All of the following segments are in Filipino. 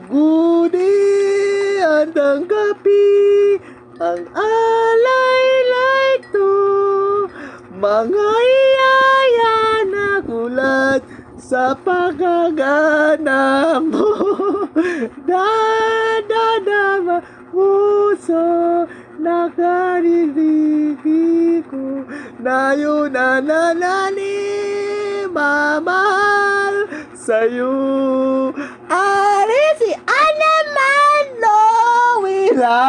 Gudi ang tanggapi, ang alay-lay to, mga iyaya na gulat sa pagkagana mo. Dadadama puso, nakaririnig ko na yun na mamahal sa'yo. Ari si Anaman Loila,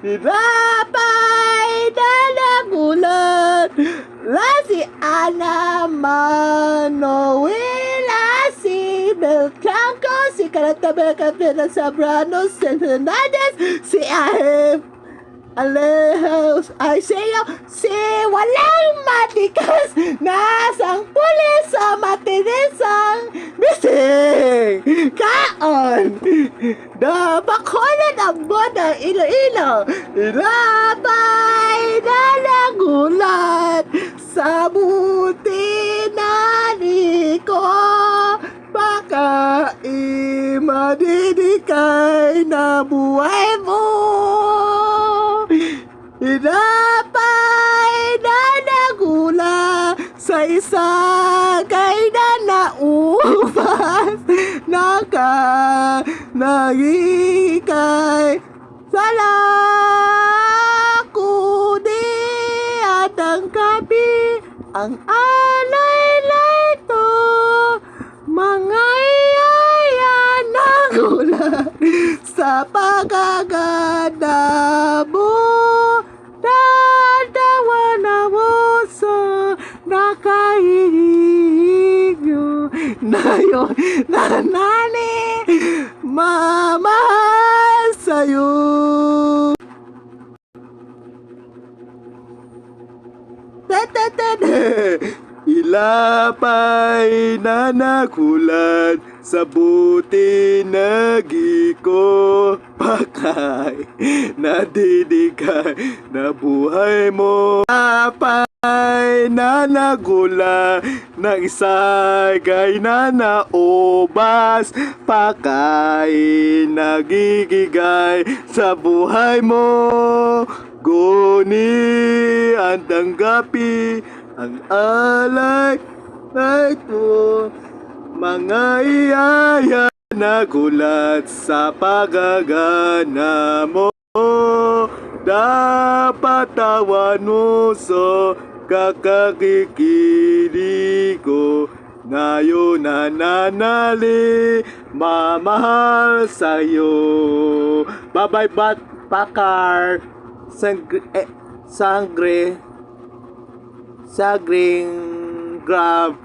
rapay na nagulat. La si Anaman Loila, si Beltranco, si Caratabel Capena Sabrano, si Hernandez, si Ahim Alejos Arceo, si walang matikas na sang pulis sa matinisang bising kaon. Nabakulan ang boda Iloilo, ilabay na nagulat sa buti na di ko baka imadidikay na buhay mo. Inapay na nagula sa isa kay na naubas nagikay sala kudi at ang kapi ang alay-lay to, mga iyaya nagulat sa pagkaganda mo. Dadawa na mo sa nakahihinig nyo na yun na nani mamahal sa'yo. Ilapay na nakulat sa buti nagi ko pakay nadidigay na buhay mo. Ilapay na nagula ng isagay na naubas pakay nagigigay sa buhay mo. Guni ang tanggapi, ang alay na ito, mga iyaya na gulat sa pagagana mo. Dapat tawan mo sa kakakikilig ko, ngayon nananali mamahal sa'yo. Bye-bye, Bakar. Sangre Grab.